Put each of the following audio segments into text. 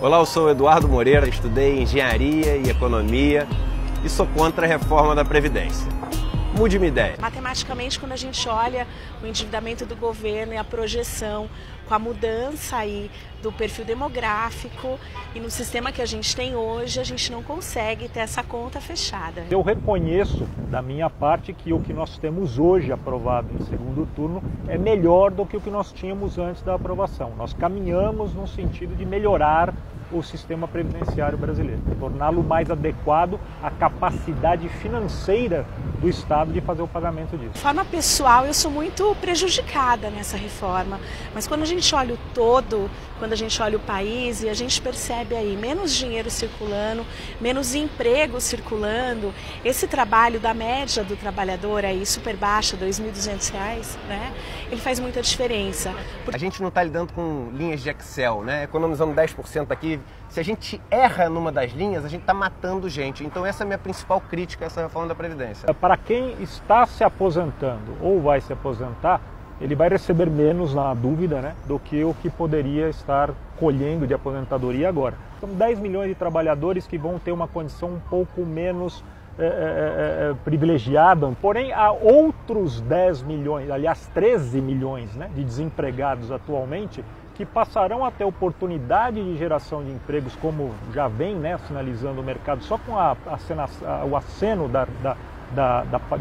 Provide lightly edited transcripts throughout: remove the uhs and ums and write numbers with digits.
Olá, eu sou Eduardo Moreira, estudei Engenharia e Economia e sou contra a reforma da Previdência. Mude minha ideia. Matematicamente, quando a gente olha o endividamento do governo e a projeção com a mudança aí do perfil demográfico e no sistema que a gente tem hoje, a gente não consegue ter essa conta fechada. Eu reconheço da minha parte que o que nós temos hoje aprovado em segundo turno é melhor do que o que nós tínhamos antes da aprovação. Nós caminhamos no sentido de melhorar o sistema previdenciário brasileiro, torná-lo mais adequado à capacidade financeira do Estado de fazer o pagamento disso. De forma pessoal, eu sou muito prejudicada nessa reforma, mas quando a gente olha o todo, quando a gente olha o país e a gente percebe aí menos dinheiro circulando, menos emprego circulando, esse trabalho da média do trabalhador aí super baixa, R$ 2.200, né? Ele faz muita diferença. A gente não está lidando com linhas de Excel, né? Economizando 10% aqui. Se a gente erra numa das linhas, a gente está matando gente. Então essa é a minha principal crítica a essa reforma da Previdência. Para quem está se aposentando ou vai se aposentar, ele vai receber menos, na dúvida, né, do que o que poderia estar colhendo de aposentadoria agora. São 10 milhões de trabalhadores que vão ter uma condição um pouco menos privilegiada, porém há outros 10 milhões, aliás 13 milhões, né, de desempregados atualmente, que passarão a ter oportunidade de geração de empregos, como já vem, né, sinalizando o mercado, só com o aceno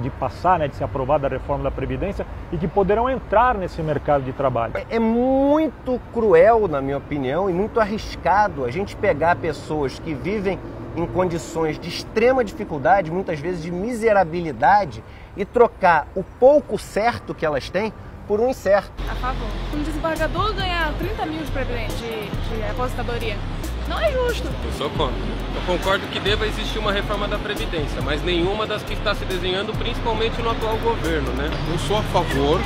de passar, né, de ser aprovada a reforma da Previdência, e que poderão entrar nesse mercado de trabalho. É muito cruel, na minha opinião, e muito arriscado a gente pegar pessoas que vivem em condições de extrema dificuldade, muitas vezes de miserabilidade, e trocar o pouco certo que elas têm por um incerto. A favor. Um desembargador ganha 30 mil de aposentadoria. Não é justo. Eu sou contra. Eu concordo que deva existir uma reforma da Previdência, mas nenhuma das que está se desenhando, principalmente no atual governo, né? Eu sou a favor,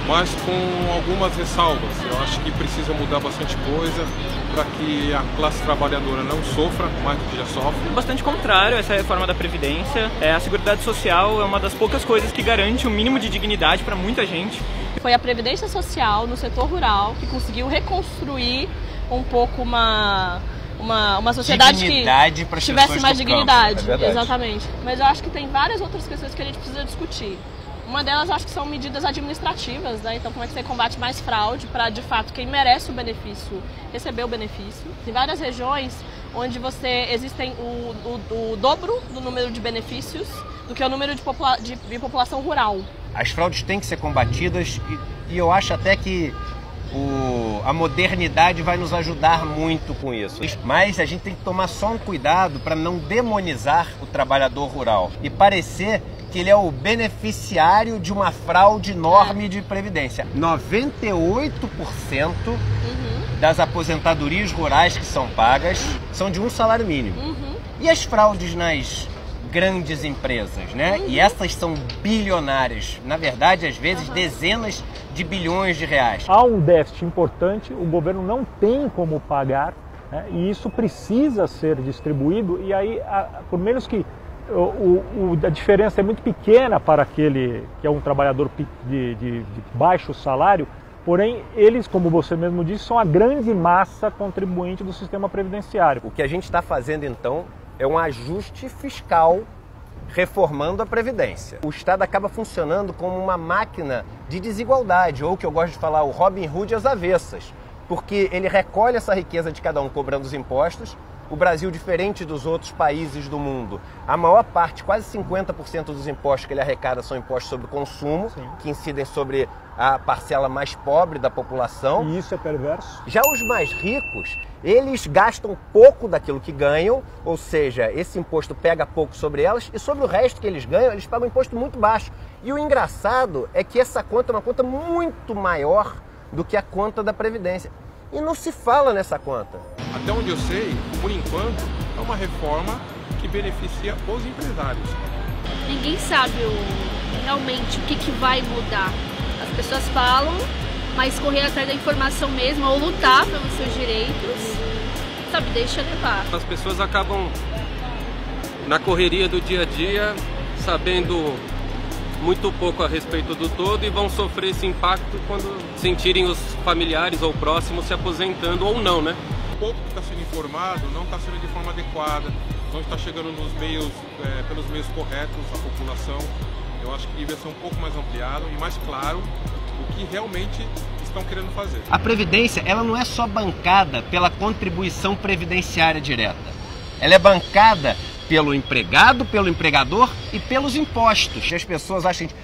mas com algumas ressalvas. Eu acho que precisa mudar bastante coisa para que a classe trabalhadora não sofra mais do que já sofre. Bastante contrário a essa reforma da Previdência. A Seguridade Social é uma das poucas coisas que garante um mínimo de dignidade para muita gente. Foi a Previdência Social no setor rural que conseguiu reconstruir um pouco uma sociedade que tivesse mais dignidade. Exatamente. Mas eu acho que tem várias outras questões que a gente precisa discutir. Uma delas, acho que são medidas administrativas, né? Então, como é que você combate mais fraude para, de fato, quem merece o benefício, receber o benefício. Tem várias regiões onde existem o dobro do número de benefícios do que o número de população rural. As fraudes têm que ser combatidas e eu acho até que a modernidade vai nos ajudar muito com isso. Mas a gente tem que tomar só um cuidado para não demonizar o trabalhador rural e parecer que ele é o beneficiário de uma fraude enorme de previdência. 98% das aposentadorias rurais que são pagas são de um salário mínimo. E as fraudes nas grandes empresas, né? E essas são bilionárias. Na verdade, às vezes, dezenas de bilhões de reais. Há um déficit importante, o governo não tem como pagar, né? E isso precisa ser distribuído. E aí, por menos que a diferença é muito pequena para aquele que é um trabalhador de baixo salário, porém eles, como você mesmo disse, são a grande massa contribuinte do sistema previdenciário. O que a gente está fazendo então é um ajuste fiscal reformando a Previdência. O Estado acaba funcionando como uma máquina de desigualdade, ou que eu gosto de falar, o Robin Hood às avessas, porque ele recolhe essa riqueza de cada um cobrando os impostos. O Brasil, diferente dos outros países do mundo, a maior parte, quase 50% dos impostos que ele arrecada são impostos sobre o consumo, que incidem sobre a parcela mais pobre da população. E isso é perverso. Já os mais ricos, eles gastam pouco daquilo que ganham, ou seja, esse imposto pega pouco sobre elas, e sobre o resto que eles ganham, eles pagam um imposto muito baixo. E o engraçado é que essa conta é uma conta muito maior do que a conta da Previdência. E não se fala nessa conta. Até onde eu sei, por enquanto, é uma reforma que beneficia os empresários. Ninguém sabe realmente o que vai mudar. As pessoas falam, mas correr atrás da informação mesmo, ou lutar pelos seus direitos, sabe, deixa levar. As pessoas acabam, na correria do dia a dia, sabendo muito pouco a respeito do todo e vão sofrer esse impacto quando sentirem os familiares ou próximos se aposentando ou não, né? pouco que está sendo informado não está sendo de forma adequada, não está chegando nos meios, pelos meios corretos à população. Eu acho que devia ser um pouco mais ampliado e mais claro o que realmente estão querendo fazer. A Previdência, ela não é só bancada pela contribuição previdenciária direta. Ela é bancada pelo empregado, pelo empregador e pelos impostos. As pessoas acham que,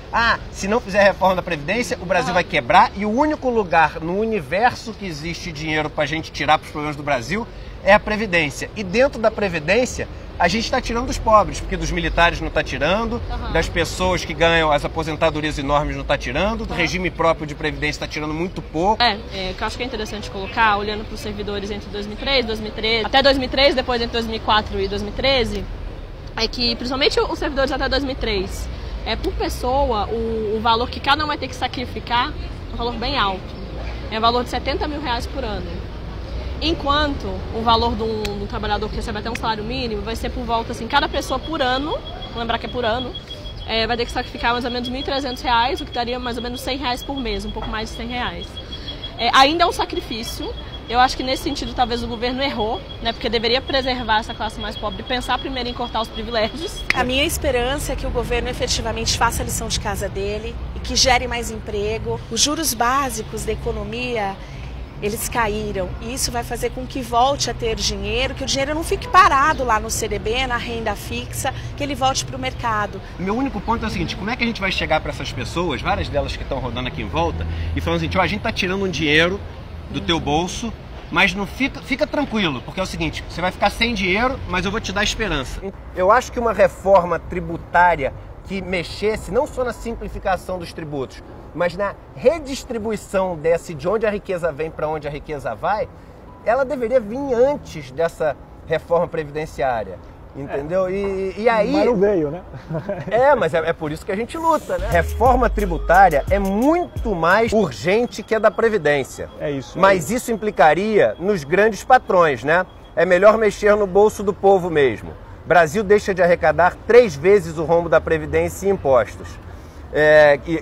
se não fizer a reforma da Previdência, o Brasil vai quebrar e o único lugar no universo que existe dinheiro para a gente tirar para os problemas do Brasil é a Previdência. E dentro da Previdência, a gente está tirando dos pobres, porque dos militares não está tirando, das pessoas que ganham as aposentadorias enormes não está tirando, do regime próprio de Previdência está tirando muito pouco. Que eu acho que é interessante colocar, olhando para os servidores entre 2003, 2013, até 2003, depois entre 2004 e 2013, é que, principalmente os servidores até 2003, por pessoa, o valor que cada um vai ter que sacrificar é um valor bem alto. É um valor de R$70 mil por ano. Enquanto o valor de um trabalhador que recebe até um salário mínimo vai ser por volta, assim, cada pessoa por ano, vou lembrar que é por ano, vai ter que sacrificar mais ou menos R$1.300, o que daria mais ou menos R$100 por mês, um pouco mais de R$100. Ainda é um sacrifício. Eu acho que nesse sentido talvez o governo errou, né, porque deveria preservar essa classe mais pobre e pensar primeiro em cortar os privilégios. A minha esperança é que o governo efetivamente faça a lição de casa dele e que gere mais emprego. Os juros básicos da economia, eles caíram e isso vai fazer com que volte a ter dinheiro, que o dinheiro não fique parado lá no CDB, na renda fixa, que ele volte para o mercado. Meu único ponto é o seguinte, como é que a gente vai chegar para essas pessoas, várias delas que estão rodando aqui em volta, e falando assim, a gente está tirando um dinheiro do teu bolso, mas não fica tranquilo, porque é o seguinte, você vai ficar sem dinheiro, mas eu vou te dar esperança. Eu acho que uma reforma tributária que mexesse não só na simplificação dos tributos, mas na redistribuição de onde a riqueza vem para onde a riqueza vai, ela deveria vir antes dessa reforma previdenciária. Entendeu? E aí... Mas não veio, né? Mas é por isso que a gente luta, né? Reforma tributária é muito mais urgente que a da Previdência. É isso. Mas isso implicaria nos grandes patrões, né? É melhor mexer no bolso do povo mesmo. Brasil deixa de arrecadar 3 vezes o rombo da Previdência e impostos.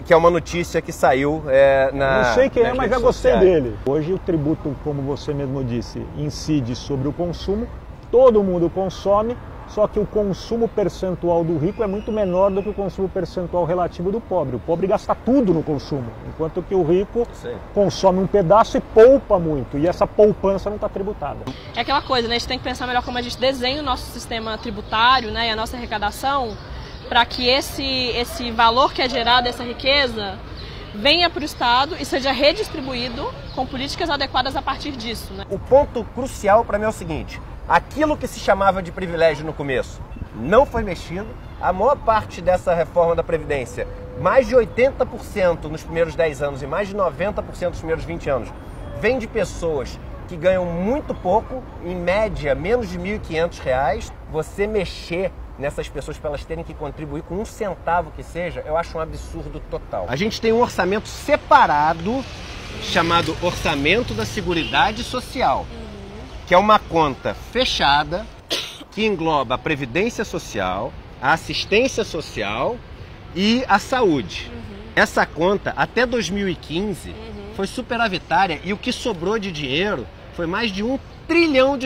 Que é uma notícia que saiu Não sei quem mas já gostei dele. Hoje o tributo, como você mesmo disse, incide sobre o consumo. Todo mundo consome, só que o consumo percentual do rico é muito menor do que o consumo percentual relativo do pobre. O pobre gasta tudo no consumo, enquanto que o rico consome um pedaço e poupa muito. E essa poupança não está tributada. É aquela coisa, né? A gente tem que pensar melhor como a gente desenha o nosso sistema tributário, né, e a nossa arrecadação, para que esse valor que é gerado, essa riqueza, venha para o Estado e seja redistribuído com políticas adequadas a partir disso, né? O ponto crucial para mim é o seguinte, aquilo que se chamava de privilégio no começo não foi mexido. A maior parte dessa reforma da Previdência, mais de 80% nos primeiros 10 anos e mais de 90% nos primeiros 20 anos, vem de pessoas que ganham muito pouco, em média menos de R$ 1.500. Você mexer nessas pessoas para elas terem que contribuir com 1 centavo que seja, eu acho um absurdo total. A gente tem um orçamento separado chamado Orçamento da Seguridade Social, que é uma conta fechada que engloba a Previdência Social, a Assistência Social e a Saúde. Essa conta, até 2015, foi superavitária e o que sobrou de dinheiro foi mais de R$ 1 trilhão.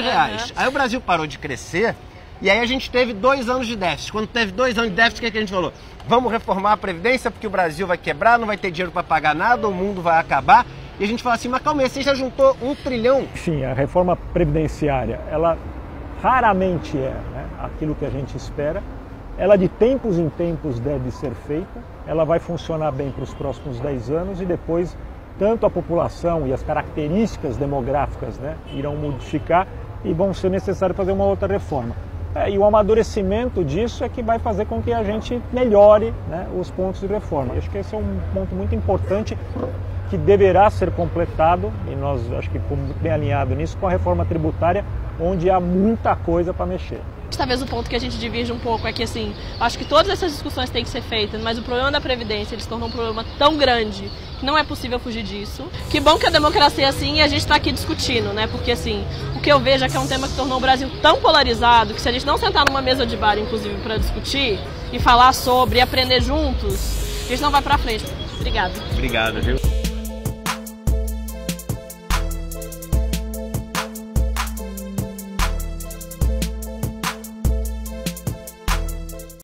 Aí o Brasil parou de crescer e aí a gente teve 2 anos de déficit. Quando teve 2 anos de déficit, o que a gente falou? Vamos reformar a Previdência porque o Brasil vai quebrar, não vai ter dinheiro para pagar nada, o mundo vai acabar. E a gente fala assim, mas calma aí, você já juntou R$ 1 trilhão? Sim, a reforma previdenciária, ela raramente é, né, aquilo que a gente espera. Ela de tempos em tempos deve ser feita. Ela vai funcionar bem para os próximos 10 anos e depois tanto a população e as características demográficas, né, irão modificar e vão ser necessário fazer uma outra reforma. E o amadurecimento disso é que vai fazer com que a gente melhore, né, os pontos de reforma. Acho que esse é um ponto muito importante que deverá ser completado, e nós acho que fomos bem alinhados nisso, com a reforma tributária, onde há muita coisa para mexer. Talvez o ponto que a gente divirge um pouco é que, assim, acho que todas essas discussões têm que ser feitas, mas o problema da Previdência, ele se tornou um problema tão grande que não é possível fugir disso. Que bom que a democracia é assim e a gente está aqui discutindo, né? Porque, assim, o que eu vejo é que é um tema que tornou o Brasil tão polarizado que se a gente não sentar numa mesa de bar, inclusive, para discutir e falar sobre e aprender juntos, a gente não vai para frente. Obrigada. Obrigado, viu?